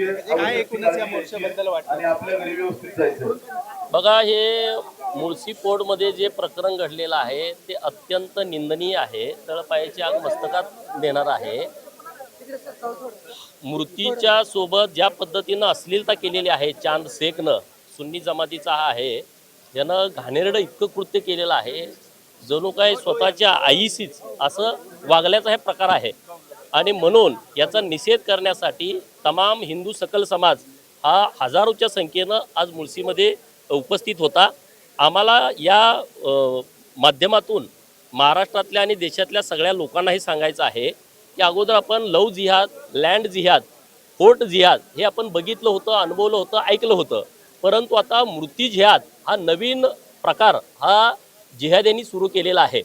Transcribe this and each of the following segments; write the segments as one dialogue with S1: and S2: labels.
S1: राजकीय
S2: काय एकूणच या मोर्चाबद्दल वाटतं
S1: आणि आपल्या घरी व्यवस्थित जायचं.
S3: बघा, हे मुळशी पोर्टमध्ये जे प्रकरण घडलेलं आहे ते अत्यंत निंदनीय आहे. तळपायाची आग मस्तकात देणार आहे. मूर्तीच्या सोबत ज्या पद्धतीनं अश्लीलता केलेली आहे चांद शेखनं, सुन्नी जमातीचा हा आहे, यानं घाणेरडं इतकं कृत्य केलेलं आहे, जणू काय स्वतःच्या आईशीच असं वागल्याचा हे प्रकार आहे. आणि म्हणून याचा निषेध करण्यासाठी तमाम हिंदू सकल समाज हा हजारोच्या संख्येनं आज मुळशीमध्ये उपस्थित होता. आम्हाला या माध्यमातून महाराष्ट्रातल्या आणि देशातल्या सगळ्या लोकांना हे सांगायचं आहे की अगोदर आपण लव जिहाद, लँड जिहाद, फोर्ट जिहाद हे आपण बघितलं होतं, अनुभवलं होतं, ऐकलं होतं. परंतु आता मूर्ती जिहाद हा नवीन प्रकार हा जिहाद्यांनी सुरू केलेला आहे.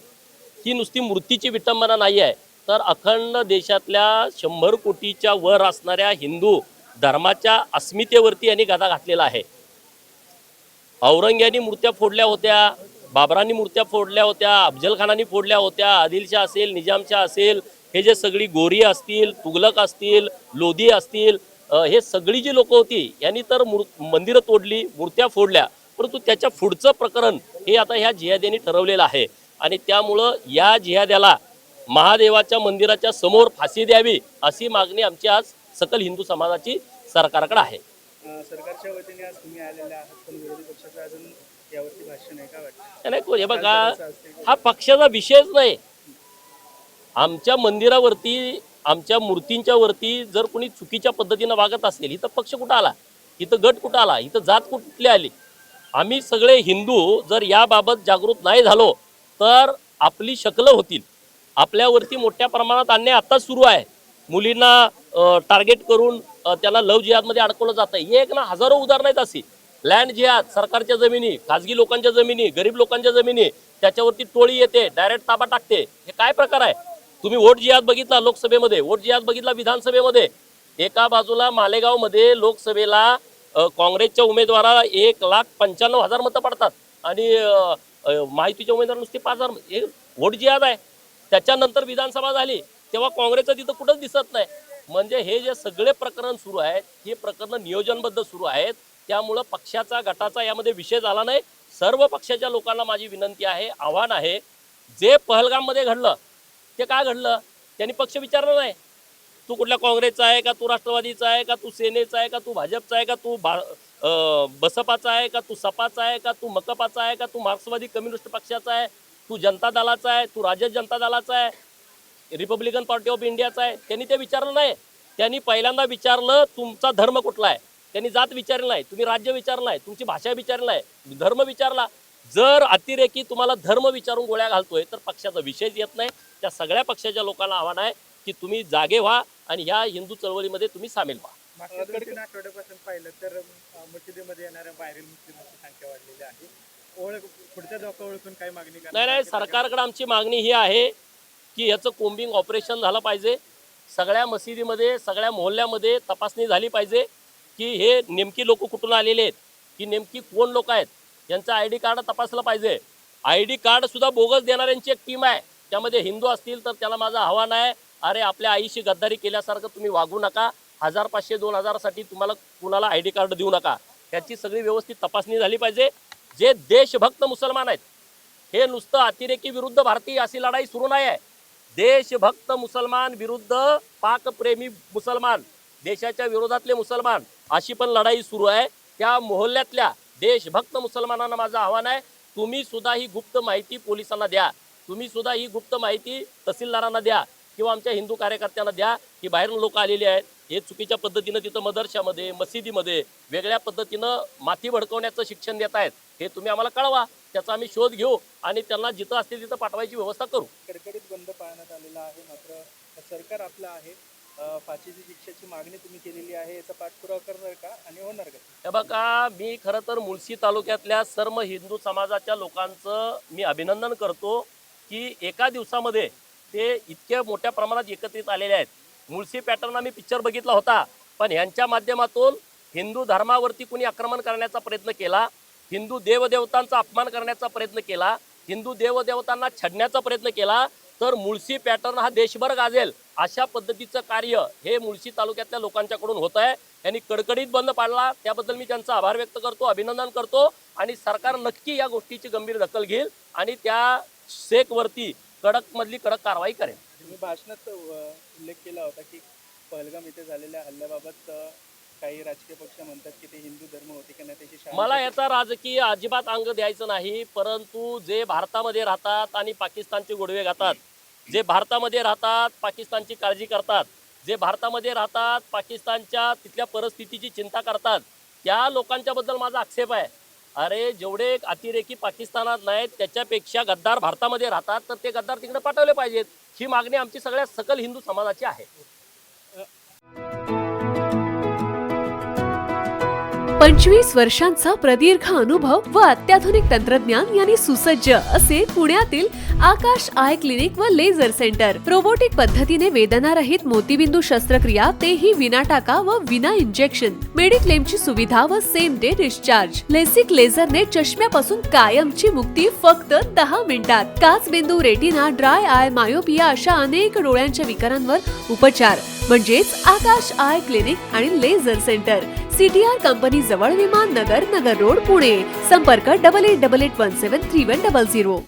S3: ही नुसती मूर्तीची विटंबना नाही आहे, तर अखंड देशातल्या 100 कोटीच्या वर असणाऱ्या हिंदू धर्माच्या अस्मितेवरती यांनी गदा घातलेला आहे. औरंग्यानी मूर्त्या फोडल्या होत्या, बाबरांनी मूर्त्या फोडल्या होत्या, अफजल खानांनी फोडल्या होत्या, आदिलशाह असेल, निजामशाह असेल, हे जे सगळी गोरी असतील, तुगलक असतील, लोधी असतील, हे सगळी जी लोक होती यांनी तर मंदिरं तोडली, मूर्त्या फोडल्या. परंतु त्याच्या पुढचं प्रकरण हे आता ह्या जिहाद्यांनी ठरवलेलं आहे. आणि त्यामुळं या जिहाद्याला महादेवाच्या मंदिराच्या समोर फाशी द्यावी अशी मागणी आमची आज सकल हिंदू समाजाची सरकारकडे आहे.
S2: सरकारच्या वतीने आज तुम्ही आलेले आहात, पण विरोधी पक्षाचं अजून यावरती भाष्य नाही, का वाटतं?
S3: नाही, हे बघा, हा पक्षाचा विषयच नाही. आमच्या मंदिरावरती, आमच्या मूर्तींच्या वरती जर कोणी चुकीच्या पद्धतीनं वागत असेल, इथं पक्ष कुठं आला, इथं गट कुठं आला, इथं जात कुठली आली? आम्ही सगळे हिंदू जर याबाबत जागृत नाही झालो तर आपली शकलं होतील. आपल्यावरती मोठ्या प्रमाणात अन्याय आत्ताच सुरू आहे. मुलींना टार्गेट करून त्याला लव जिहादमध्ये अडकवलं जातं. एक ना हजारो उदाहरणं आहेत अशी. लँड जिहाद, सरकारच्या जमिनी, खाजगी लोकांच्या जमिनी, गरीब लोकांच्या जमिनी, त्याच्यावरती टोळी येते, डायरेक्ट ताबा टाकते. हे काय प्रकार आहे? तुम्ही वोट जिहाद बघितला लोकसभेमध्ये, वोट जिहाद बघितला विधानसभेमध्ये. एका बाजूला मालेगावमध्ये लोकसभेला काँग्रेसच्या उमेदवाराला 1,95,000 मतं पडतात आणि माहितीच्या उमेदवार नुसते 5,000. हे वोट जिहाद आहे. त्याच्यानंतर विधानसभा झाली तेव्हा काँग्रेसचं तिथं कुठंच दिसत नाही. म्हणजे हे जे सगळे प्रकरण सुरू आहेत हे प्रकरण नियोजनबद्ध सुरू आहेत. त्यामुळं पक्षाचा, गटाचा यामध्ये विषय झाला नाही. सर्व पक्षाच्या लोकांना माझी विनंती आहे, आव्हान आहे, जे पहलगाममध्ये घडलं ते काय घडलं त्यांनी पक्ष विचारलं नाही. तू कुठल्या काँग्रेसचा आहे का, तू राष्ट्रवादीचा आहे का, तू सेनेचा आहे का, तू भाजपचा आहे का, तू बसपाचा आहे का, तू सपाचा आहे का, तू मकपाचा आहे का, तू मार्क्सवादी कम्युनिस्ट पक्षाचा आहे, तू जनता दलाचा आहे, तू राज्य जनता दलाचा आहे, रिपब्लिकन पार्टी ऑफ इंडियाचा आहे. त्यांनी ते विचारलं नाही. त्यांनी पहिल्यांदा विचारलं तुमचा धर्म कुठला आहे. त्यांनी जात विचारलं नाही, तुम्ही राज्य विचारलं नाही, तुमची भाषा विचारलं नाही, धर्म विचारला. जर अतिरेकी तुम्हाला धर्म विचारून गोळ्या घालतोय तर पक्षाचा विषयच येत नाही. त्या सगळ्या पक्षाच्या लोकांना आव्हान आहे की तुम्ही जागे व्हा आणि ह्या हिंदू चळवळीमध्ये तुम्ही सामील व्हा.
S2: मागच्या 2-3 आठवड्यापासून पाहिलं तर मशिदीमध्ये येणाऱ्या व्हायरल मुस्लिमांची संख्या वाढलेली आहे. पुढच्या धोका ओळखून काय मागणी करणार?
S3: नाही, सरकारकडे आमची मागणी ही आहे की याचं कोम्बिंग ऑपरेशन झालं पाहिजे. सगळ्या मशिदीमध्ये, सगळ्या मोहल्ल्यामध्ये तपासणी झाली पाहिजे की हे नेमकी लोक कुठून आलेले आहेत, की नेमकी कोण लोक आहेत, यांचं ID कार्ड तपासलं पाहिजे. ID कार्ड सुद्धा बोगस देणाऱ्यांची एक टीम आहे. त्यामध्ये हिंदू असतील तर त्याला माझं आव्हान आहे, अरे आपल्या आईशी गद्दारी केल्यासारखं तुम्ही वागू नका. 1000, 500, 2000साठी तुम्हाला कुणाला ID कार्ड देऊ नका. त्याची सगळी व्यवस्थित तपासणी झाली पाहिजे. जे देशभक्त मुसलमान आहेत, हे नुसतं अतिरेकी विरुद्ध भारतीय अशी लढाई सुरू नाही आहे. देशभक्त मुसलमान विरुद्ध पाकप्रेमी मुसलमान, देशाच्या विरोधातले मुसलमान, अशी पण लढाई सुरू आहे. त्या मोहल्ल्यातल्या देशभक्त मुसलमानांना माझं आव्हान आहे, तुम्ही सुद्धा ही गुप्त माहिती पोलिसांना द्या. तुम्ही सुद्धा ही गुप्त माहिती तहसीलदारांना द्या किंवा आमच्या हिंदू कार्यकर्त्यांना द्या की बाहेरून लोक आलेले आहेत, हे चुकीच्या पद्धतीनं तिथं मदरशामध्ये, मशिदीमध्ये वेगळ्या पद्धतीनं माती भडकवण्याचं शिक्षण देत आहेत. हे तुम्ही आम्हाला कळवा, त्याचा आम्ही शोध घेऊ आणि त्यांना जिथं असतील तिथं पाठवायची व्यवस्था करू.
S2: कडकडीत बंद पाळण्यात आलेला आहे, मात्र सरकार आपलं आहे. फाशीची शिक्षेची मागणी तुम्ही केलेली आहे, याचा पाठपुरावा करणार का आणि होणार का?
S3: हे बघा, मी खरं तर मुळशी तालुक्यातल्या सर्व हिंदू समाजाच्या लोकांचं मी अभिनंदन करतो की एका दिवसामध्ये ते इतक्या मोठ्या प्रमाणात एकत्रित आलेले आहेत. मुळशी पॅटर्न मी पिक्चर बघितला होता, पण यांच्या माध्यमातून हिंदू धर्मावरती कुणी आक्रमण करण्याचा प्रयत्न केला, हिंदू देवदेवतांचा अपमान करण्याचा प्रयत्न केला, हिंदू देवदेवतांना छडण्याचा प्रयत्न केला, तर मुळशी पॅटर्न हा देशभर गाजेल अशा पद्धतीचं कार्य हे मुळशी तालुक्यातल्या लोकांच्याकडून होत आहे. यांनी कडकडीत बंद पाडला, त्याबद्दल मी त्यांचा आभार व्यक्त करतो, अभिनंदन करतो आणि सरकार नक्की या गोष्टीची गंभीर दखल घेईल आणि त्या शेखवरती कडक कारवाई करेल.
S2: तुम्ही भाषणात उल्लेख केला होता की पहलगाम इथे झालेल्या हल्ल्याबाबत काही राजकीय पक्ष म्हणतात की ते हिंदू धर्म होते की नाही त्याची
S3: मला याचा राजकीय अजिबात अंग द्यायचं नाही, परंतु जे भारतामध्ये राहतात आणि पाकिस्तानचे गोडवे घातात, जे भारतामध्ये राहतात पाकिस्तानची काळजी करतात, जे भारतामध्ये राहतात पाकिस्तानच्या तिथल्या परिस्थितीची चिंता करतात, त्या लोकांच्याबद्दल माझा आक्षेप आहे. अरे जेवढे अतिरेकी पाकिस्तानात नाहीत त्याच्यापेक्षा गद्दार भारतामध्ये राहतात, तर ते गद्दार तिकडे पाठवले पाहिजेत. ही मागणी आमची सगळ्या सकल हिंदू समाजाची आहे.
S1: 25 वर्षांचा प्रदीर्घ अनुभव व अत्याधुनिक तंत्रज्ञान यांनी सुसज्ज असे पुण्यातील आकाश आय क्लिनिक व लेझर सेंटर. रोबोटिक पद्धतीने वेदनारहित मोतीबिंदू शस्त्रक्रिया, तेही विना टाका व विना इंजेक्शन. मेडिक्लेमची सुविधा व सेम डे डिस्चार्ज. लेसिक लेझरने चष्म्यापासून कायमची मुक्ती फक्त 10 मिनिटात. काचबिंदू, रेटिना, ड्राय आय, मायोपिया अशा अनेक डोळ्यांच्या विकारांवर उपचार म्हणजेच आकाश आय क्लिनिक आणि लेझर सेंटर. CTR कंपनी जवळ, विमान नगर, नगर रोड, पुणे. संपर्क 8888173100.